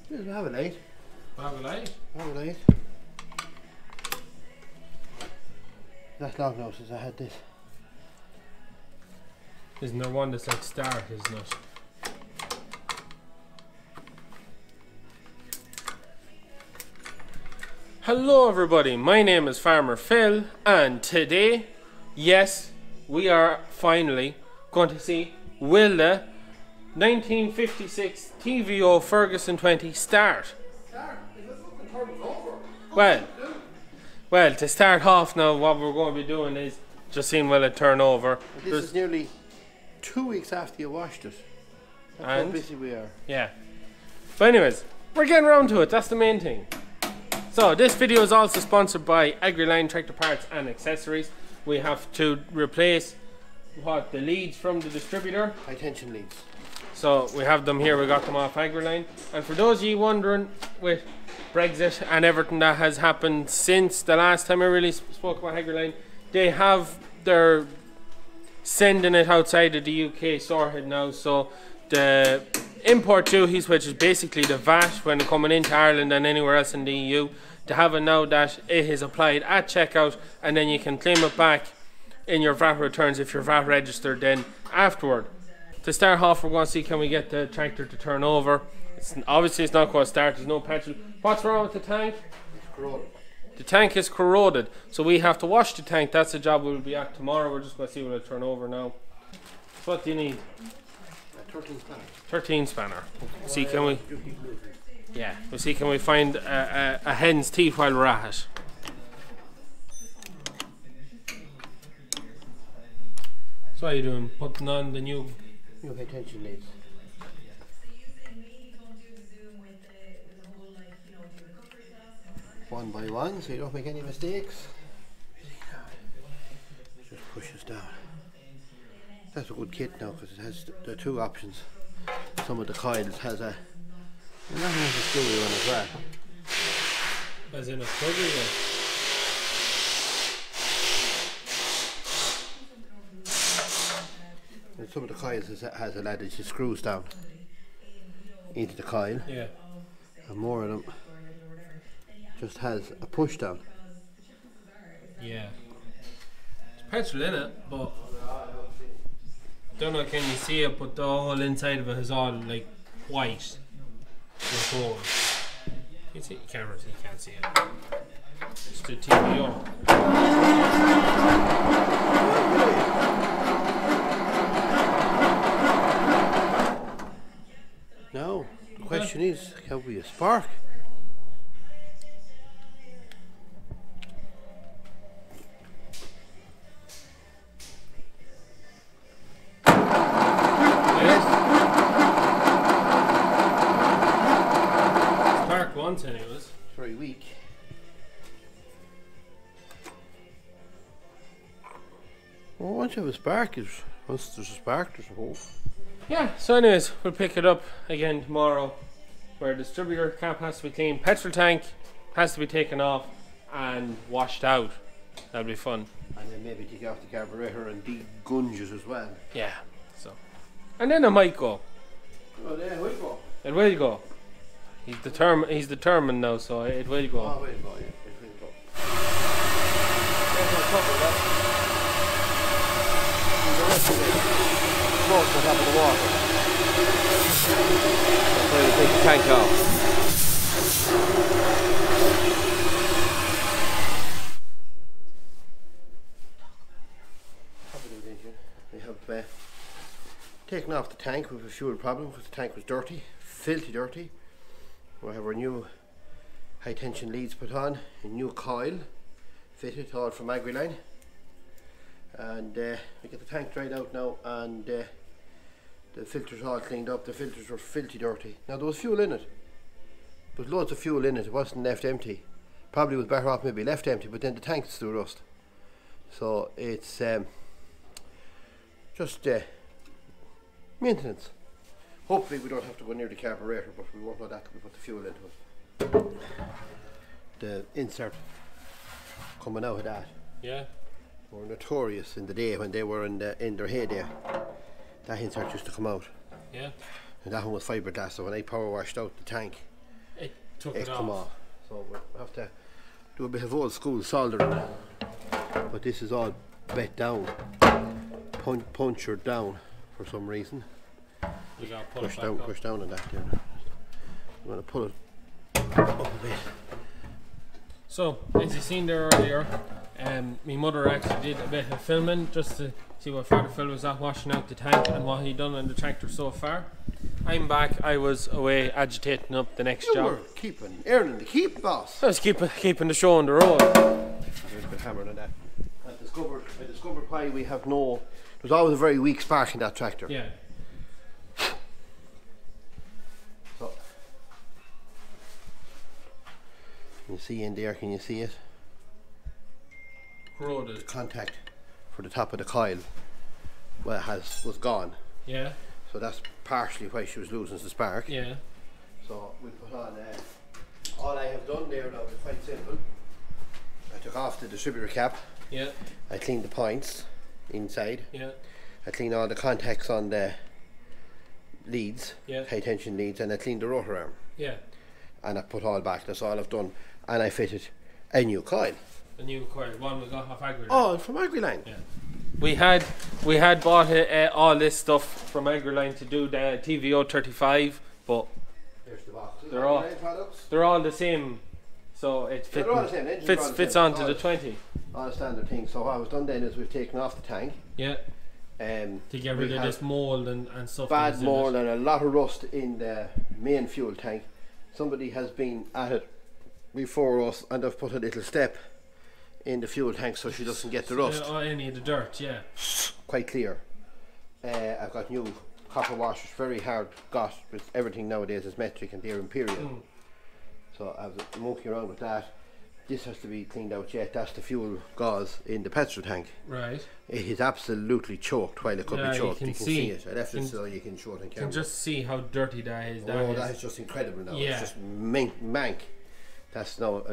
Yes, we have a light. Have a light? Have a light. That's long now since I had this. Isn't there one that's like start, isn't it? Hello everybody, my name is Farmer Phil, and today, yes, we are finally going to see will the 1956 TVO Ferguson 20 start. Well, to start off now, what we're going to be doing is just seeing will it turn over. This is nearly 2 weeks after you washed it. That's how busy we are. Yeah. But anyways, we're getting around to it, that's the main thing. So this video is also sponsored by AgriLine Tractor Parts and Accessories. We have to replace the leads from the distributor. High tension leads. So we have them here, we got them off AgriLine. And for those of you wondering, with Brexit and everything that has happened since the last time I really spoke about AgriLine, they're sending it outside of the UK sorted now. So the import duties, which is basically the VAT when coming into Ireland and anywhere else in the EU, to have it now that it is applied at checkout, and then you can claim it back in your VAT returns if you're VAT registered then afterward. To start off, we're going to see can we get the tractor to turn over. Obviously it's not going to start, there's no petrol. What's wrong with the tank? It's corroded. The tank is corroded, so we have to wash the tank. That's the job we'll be at tomorrow. We're just going to see will it turn over now. So what do you need? A 13 spanner. 13 spanner. See can we? Yeah, we'll see can we find a hen's teeth while we're at it. So what are you doing? Putting on the new high tension leads. One by one, so you don't make any mistakes. Just pushes down. That's a good kit now because it has the two options. Some of the coils has a not has a screwy one as well. As in a plug or and some of the coils has a lad that just screws down into the coil. Yeah. And more of them just has a push down. Yeah. There's petrol in it, but don't know can you see it, but the whole inside of it is all like white with gold. You can see the camera, so you can't see it. It's the TVO. Now the question is, can we a spark? Anyways. Very weak. Well, once you have a spark, once there's a spark, there's a hope. Yeah, so anyways, we'll pick it up again tomorrow, where the distributor cap has to be cleaned, petrol tank has to be taken off and washed out. That'll be fun. And then maybe take off the carbirator and de-gunges as well. Yeah, so. And then it might go. Oh, yeah, it will go. It will go. He's determined now, so it will go. Oh, it will go, yeah. It will go. There's no trouble with that. Smoke on top of the water. That's why we take the tank off. We have taken off the tank with a fuel problem because the tank was dirty, filthy dirty. We have our new high tension leads put on, a new coil fitted, all from AgriLine, and we get the tank dried out now, and the filters all cleaned up. The filters were filthy dirty. Now there was fuel in it, there was loads of fuel in it, it wasn't left empty. Probably was better off maybe left empty, but then the tank's still rust. So it's just maintenance. Hopefully we don't have to go near the carbirator, but we won't know that till we put the fuel into it. The insert coming out of that. Yeah. Were notorious in the day when they were in their heyday. That insert used to come out. Yeah. And that one was fiberglass, so when I power washed out the tank, took it's it come off. off. So we'll have to do a bit of old school soldering. But this is all bet down, punctured down for some reason. You got to Push down on that there. I'm going to pull it up a bit. So, as you seen there earlier, my mother actually did a bit of filming just to see what Father Phil was at washing out the tank and what he done on the tractor so far. I'm back. I was away agitating up the next You job. were earning the keep, boss. I was keeping the show on the road. There's a bit hammered on that. I discovered why we have no. There's always a very weak spark in that tractor. Yeah. So, can you see in there? Can you see it? Corroded. The contact for the top of the coil, well, was gone. Yeah. So that's partially why she was losing the spark. Yeah. So we put on. All I have done there now is quite simple. I took off the distributor cap. Yeah. I cleaned the points inside. Yeah. I cleaned all the contacts on the leads, Yeah. high tension leads, and I cleaned the rotor arm. Yeah. And I put all back. That's all I've done. And I fitted a new coil. A new coil, one we got off Agriline. Oh, from Agriline. Yeah. We had bought all this stuff from Agriline to do the TVO 35, but There's the box. they're all the same, so it they're all the same. Engines are all the fits same. onto the 20. All the standard things. So what was done then is we've taken off the tank. Yeah. To get rid of this mold and stuff. Bad mold and a lot of rust in the main fuel tank. Somebody has been at it before us and they've put a little step in the fuel tank so she doesn't get the rust. Any of the dirt, yeah. Quite clear. I've got new copper washers, very hard got, with everything nowadays is metric and they're imperial. So I was monkeying around with that. This has to be cleaned out yet. That's the fuel gauze in the petrol tank. Right. It is absolutely choked while it could be choked. You can see it. I left it so you can show it on camera. You can just see how dirty that is. That is just incredible now. Yeah. It's just mank. That's not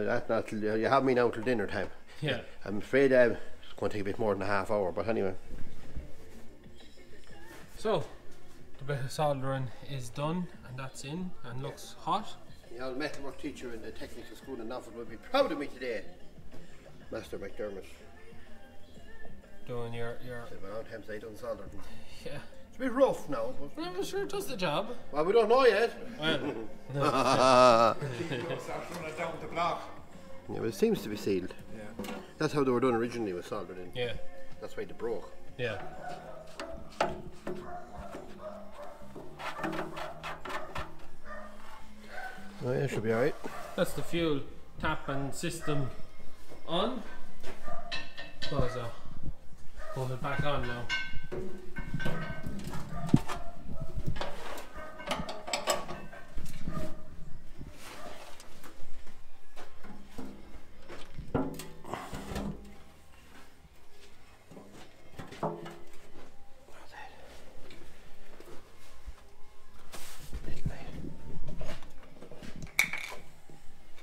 you have me now till dinner time. Yeah. I'm afraid it's going to take a bit more than a half hour, but anyway. So, the bit of soldering is done and that's in and looks hot. The old metalwork teacher in the technical school in Norfolk will be proud of me today. Master McDermott. Doing your Around times I done soldering. yeah. It's a bit rough now, but I'm sure it does the job. well, we don't know yet. Well, Yeah, but it seems to be sealed. Yeah. That's how they were done originally, was soldered in. yeah. That's why they broke. Yeah. Oh yeah, should be alright. That's the fuel tap and system on. Put it back on now.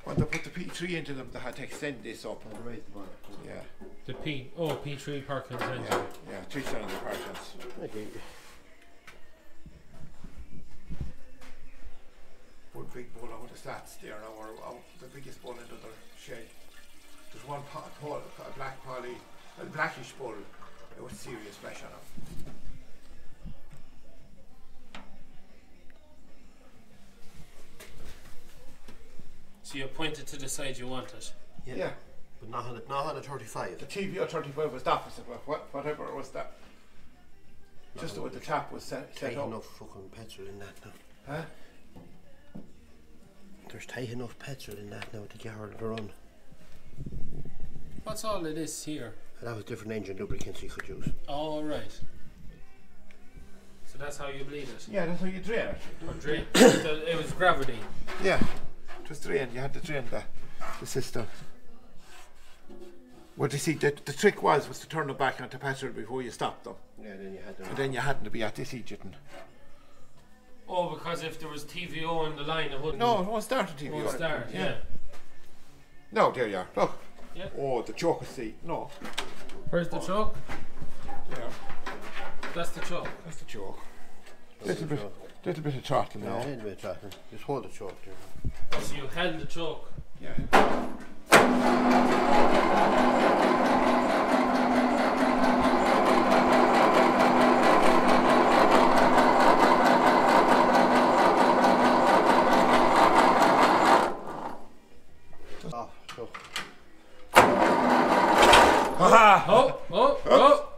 When they put the P3 into them, they had to extend this up. Yeah, The P3 Perkins engine. yeah, 3-cylinder Perkins. Okay. One big bull out of the slats there now, or the biggest bull into the shed. There's one a black poly, a blackish bull. It was serious flesh on him. So you pointed to the side you want it. Yeah. But not on a 35. The TVO 35 was the opposite, whatever it was that. Just the way the tap was set Tight up. enough fucking petrol in that now. Huh? There's tight enough petrol in that now to get her to run. What's all of this here? And that was different engine lubricants you could use. All right. So that's how you bleed it. Yeah, that's how you drain it. Or drain. It was gravity. Yeah, it was drained. You had to drain the system. What you see, the trick was to turn them back onto petrol before you stopped them. Yeah, then you had to. And then you hadn't to be at this Egerton. Oh, because if there was TVO in the line, it wouldn't. No, it won't start a TV. Won't start. Yeah. No, there you are. Look. Yeah. Oh, the choke is see. No. Where's the choke? Yeah, That's the choke. that's the choke. Little bit. Little bit of throttle Yeah, now. a little bit of throttle. Just hold the choke there. So you held the choke. Yeah. Oh, so. Aha! Oh, oh, oh.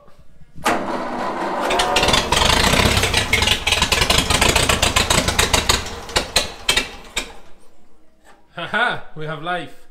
Haha, we have life.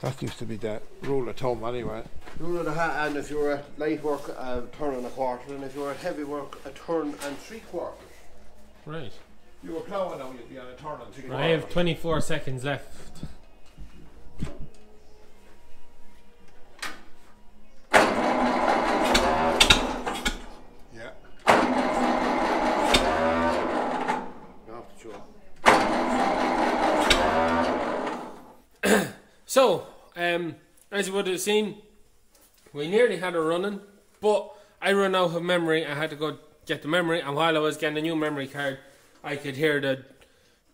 That used to be the rule of thumb anyway. Rule of the hat, and if you were at light work, a turn and a quarter, and if you were at heavy work, a turn and 3/4. Right. You were ploughing now, you'd be on a turn and 3/4. I have 24 seconds left. Yeah. Off the choke. So, as you would have seen, we nearly had her running, but I ran out of memory. I had to go get the memory, and while I was getting a new memory card, I could hear the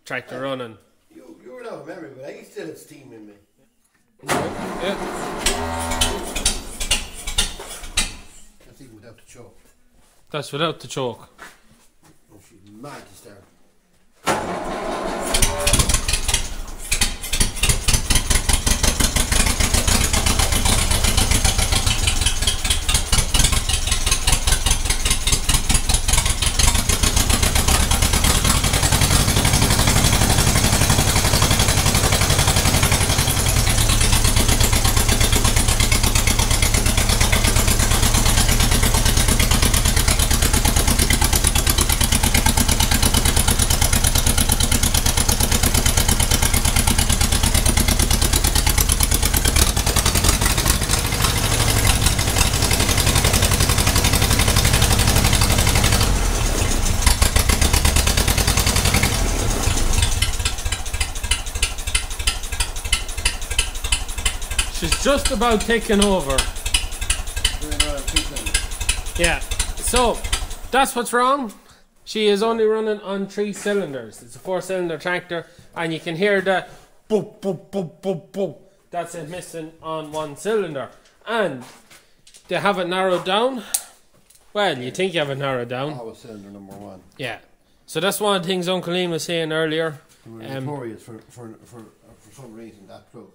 tractor running. You were out of memory, but I still had steam in me. Yeah. That's even without the choke. That's without the choke. Oh, she's mad to start. She's just about taking over. Yeah. So, that's what's wrong. She is only running on 3 cylinders. It's a 4-cylinder tractor, and you can hear the boop, boop, boop, boop, boop. That's it missing on 1 cylinder. And they have it narrowed down. Well, you think you have it narrowed down. Always cylinder number 1. Yeah. So that's one of the things Uncle Ian was saying earlier. Notorious for some reason, that plug.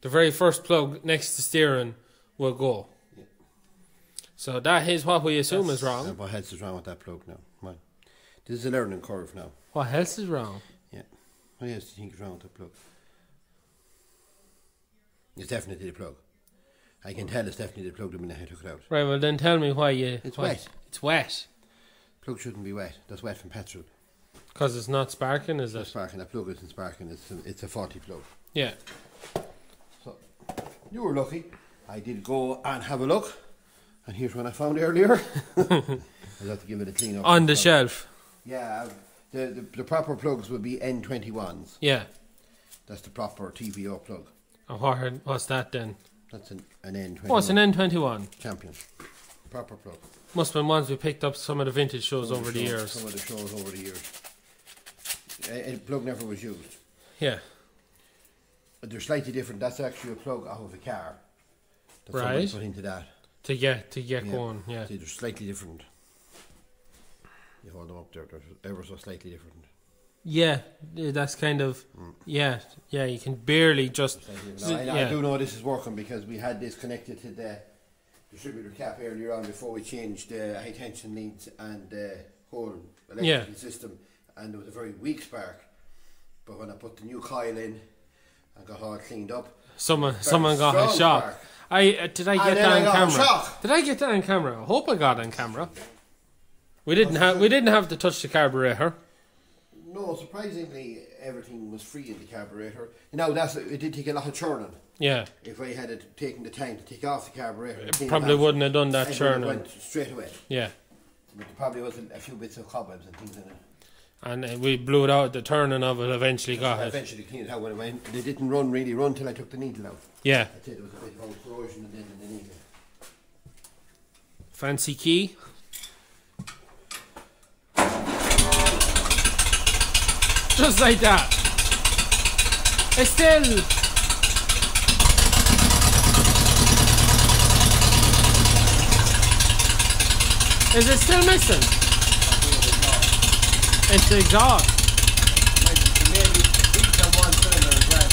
The very first plug next to steering will go. Yeah. So that is what we assume is wrong. What else is wrong with that plug now? Well, this is a learning curve now. What else is wrong? Yeah. What else do you think is wrong with that plug? It's definitely the plug. I can tell it's definitely the plug the minute I took it out. Right, well then tell me why you... It's why wet. It's wet. Plug shouldn't be wet. That's wet from petrol. Because it's not sparking, is it? Sparking. That plug isn't sparking. It's a faulty plug. Yeah. So, you were lucky. I did go and have a look. And here's one I found earlier. I'll have to give it a clean up. On the shelf. Yeah. The proper plugs would be N21s. Yeah. That's the proper TVO plug. And what's that then? That's an N21. Oh, it's an N21. Champion. Proper plug. Must have been ones we picked up some of the vintage shows over the years. Some of the shows over the years. A plug never was used. Yeah. But they're slightly different. That's actually a plug out of a car. That Right. somebody put into that. To get going, yeah. See, they're slightly different. You hold them up there. They're ever so slightly different. Yeah, that's kind of... Yeah, you can barely just... I do know this is working because we had this connected to the distributor cap earlier on before we changed the high tension leads and the whole electrical system, and there was a very weak spark. But when I put the new coil in and got all cleaned up, someone got a shock. Spark. Did I get that on camera? Shock. Did I get that on camera? I hope I got it on camera. We didn't have to touch the carburetor. No, surprisingly, everything was free in the carburetor. Now it did take a lot of churning. Yeah. If I had taken the time to take off the carburetor, It probably wouldn't have done that churning. Went straight away. Yeah. But there probably was a few bits of cobwebs and things in it. And we blew it out. The turning of it eventually got it. Eventually cleaned it out when it went. They didn't really run till I took the needle out. Yeah. I'd say there was a bit of corrosion and then in the needle. Fancy key. Just like that. It's still. Is it still missing? It's the exhaust. Maybe each on one cylinder as well.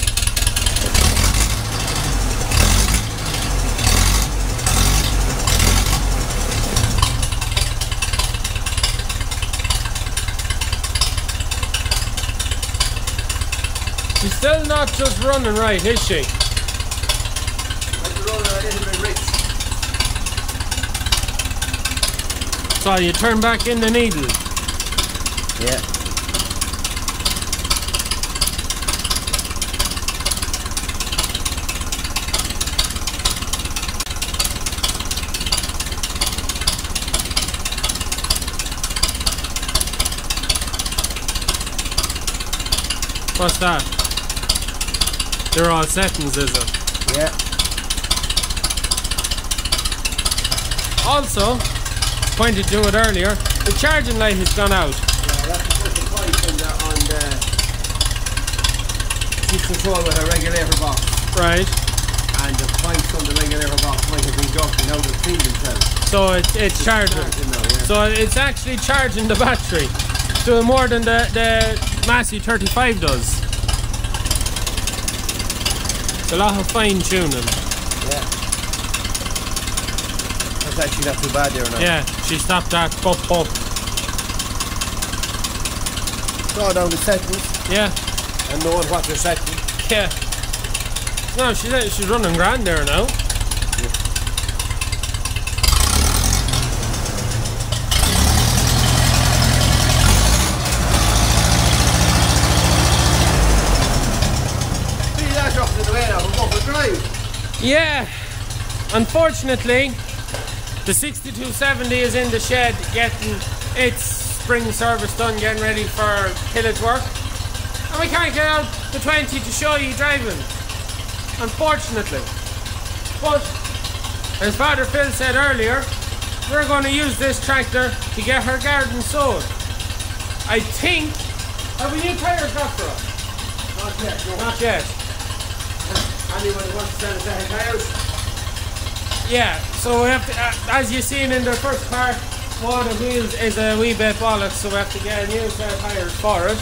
She's still not just running right, is she? Like the roller a little bit rich. So you turn back in the needle. Yeah. What's that? They're all settings, is it? Yeah. Also, pointed to it earlier, the charging light has gone out. Yeah, that's the point on the heat control with a regulator box. Right. And the points on the regulator box might have been dirty, now they've cleaned themselves. So it's charging. Now, yeah. So it's actually charging the battery. Doing more than the Massey 35 does. It's a lot of fine tuning. Yeah. That's actually not too bad there now. Yeah, she stopped that pop. Draw down the settings. Yeah. And knowing what you're setting. Yeah. No, she's running grand there now. Yeah, unfortunately, the 6270 is in the shed getting its spring service done, getting ready for tillage work, and we can't get out the 20 to show you driving, unfortunately. But as Father Phil said earlier, we're going to use this tractor to get her garden sowed. I think, have we new tyres got for us? Not yet, no. Not yet. Anyone who wants to sell a set of tyres? Yeah, so we have to, as you've seen in the first part, one of the wheels is a wee bit bollocks, so we have to get a new set of tyres for it.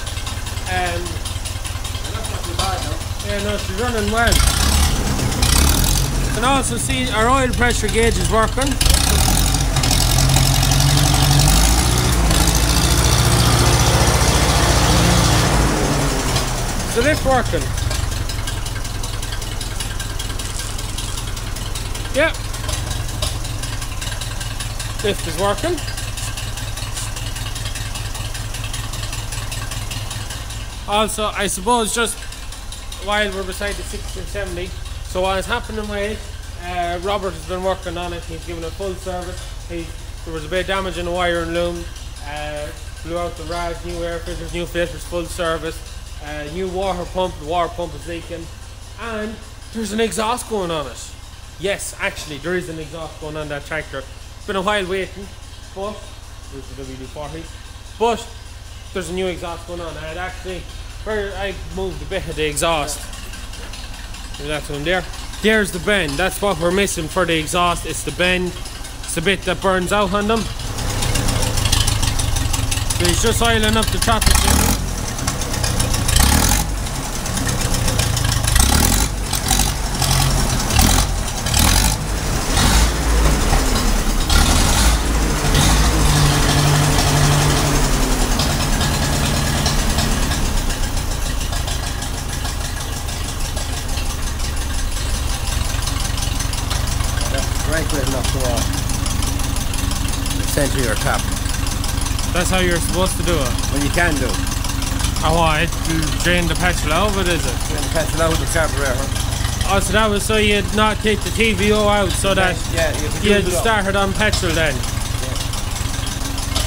That's not too bad now. Yeah, no, she's running well. You can also see our oil pressure gauge is working. Is the lift working? Yep. Lift is working. Also, I suppose just while we're beside the 1670, so what has happened in my head, Robert has been working on it, he's given it full service. There was a bit of damage in the wire and loom, blew out the rads, new air filters, new filters, full service, new water pump, the water pump is leaking, and there's an exhaust going on it. Yes, actually, there is an exhaust going on that tractor. It's been a while waiting, but there's the WD-40. But there's a new exhaust going on. And actually, where I moved a bit of the exhaust. Maybe that's one there. There's the bend. That's what we're missing for the exhaust. It's the bend. It's the bit that burns out on them. So he's just oiling up the top of it. Center your tap. That's how you're supposed to do it. Well, you can do. Oh, it'll drain the petrol out of it, is it? Drain the petrol out of the carbirator. Oh, so that was so you'd not take the TVO out so that you'd start it on petrol then? Yeah.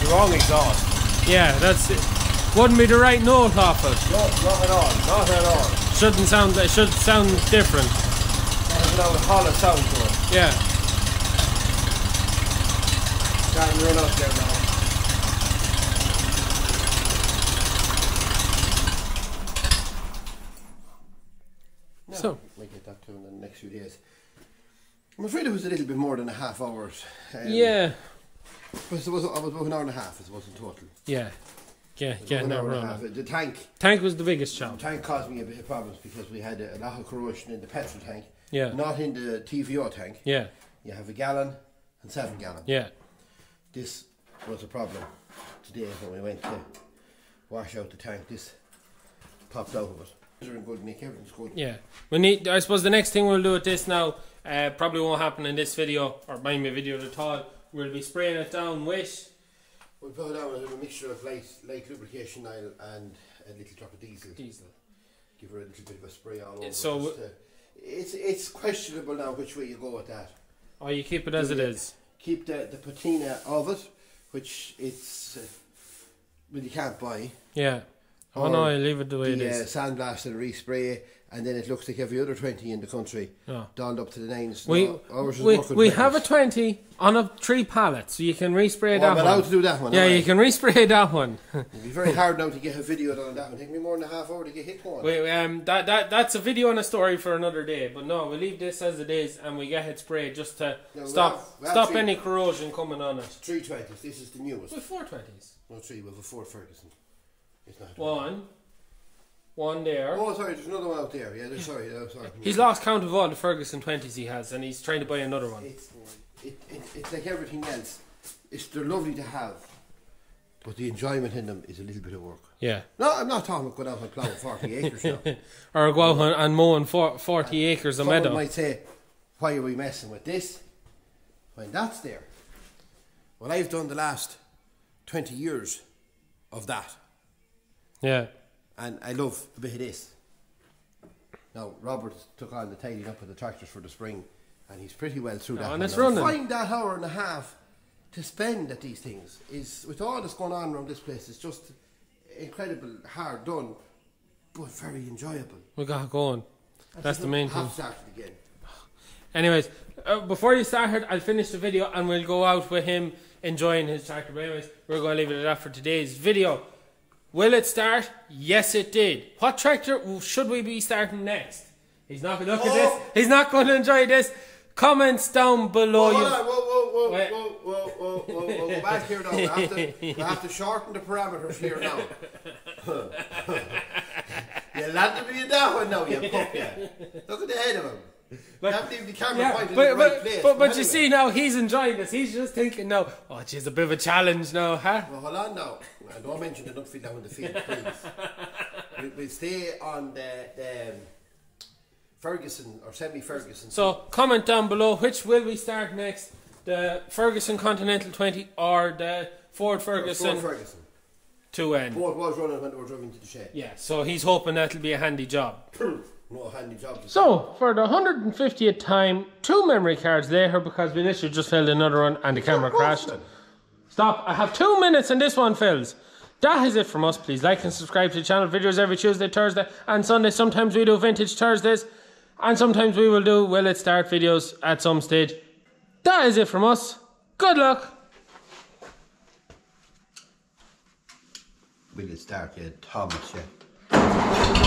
The wrong exhaust. Yeah, that's it. Wouldn't be the right note off it. No, not at all. Not at all. It should sound different. There's no hollow sound to it. Yeah. Starting to run out there now. No, So might get that to in the next few days. I'm afraid it was a little bit more than a half hour. yeah. But I was about an hour and a half. It wasn't total. Yeah. Yeah, getting that run. The tank was the biggest The challenge. tank caused me a bit of problems because we had a lot of corrosion in the petrol tank. Yeah. Not in the TVO tank. Yeah. You have a gallon and 7 gallon. Yeah. This was a problem today when we went to wash out the tank. This popped out of it. They're in good nick, everything's good. Yeah. We need. I suppose the next thing we'll do with this now probably won't happen in this video or my video at all. We'll be spraying it down with. We'll put it down with a mixture of light lubrication oil and a little drop of diesel. Give her a little bit of a spray all over. So it's questionable now which way you go with that. Oh, you keep it as it is. Keep the patina of it, which it's well you can't buy. Yeah. Oh no, I leave it the way it is. Sandblast and respray, and then it looks like every other 20 in the country, dolled up to the nines. We have a 20 on 3 pallets, so you can respray that one. I'm allowed to do that one. Yeah, you can respray that one. It'll be very hard now to get a video done on that one. Take me more than a half hour to get hit one. That's a video and a story for another day. But no, we'll leave this as it is, and we get it sprayed just to stop any corrosion coming on it. 320s. This is the newest. With 420s. No, 3 with a Ford Ferguson. It's not one there. Oh, sorry, there's another one out there. Yeah, sorry. He's lost count of all the Ferguson 20s he has, and he's trying to buy another one. It's like everything else. They're lovely to have, but the enjoyment in them is a little bit of work. Yeah. No, I'm not talking about going out and ploughing 40 acres now. Or go out and mowing 40 acres of meadow. Someone might say, why are we messing with this when that's there? Well, I've done the last 20 years of that. Yeah. And I love a bit of this. Now, Robert took on the tidying up of the tractors for the spring, and he's pretty well through that. And it's running. Find that hour and a half to spend at these things is, with all that's going on around this place, it's just incredible, hard done, but very enjoyable. We got going. That's the main thing. Have started again. Anyways, before you start, I'll finish the video and we'll go out with him enjoying his tractor. But anyways, we're going to leave it at that for today's video. Will it start? Yes, it did. What tractor should we be starting next? He's not going to look at this. He's not going to enjoy this. Comments down below. Whoa, go back here now. We have to shorten the parameters here now. You'll have to be in that one now, you pup, yeah. Look at the head of him. You haven't even the camera pointed in the right place. But anyway. You see now, he's enjoying this. He's just thinking now, oh, geez, a bit of a challenge now, huh? Well, hold on now. Don't mention the nutfield down in the field, please. We'll stay on the Ferguson or semi-Ferguson. So, comment down below, which will we start next? The Ferguson Continental 20 or the Ford Ferguson? Ford Ferguson. 2N. Both was running when they were driving to the shed. Yeah, so he's hoping that'll be a handy job. No handy job. So, for the 150th time, 2 memory cards there because we literally just filled another one and the camera crashed. Stop, I have 2 minutes and this one fills. That is it from us. Please like and subscribe to the channel. Videos every Tuesday, Thursday and Sunday. Sometimes we do Vintage Thursdays and sometimes we will do Will It Start videos at some stage. That is it from us. Good luck. Will it start, yeah, Thomas, yeah.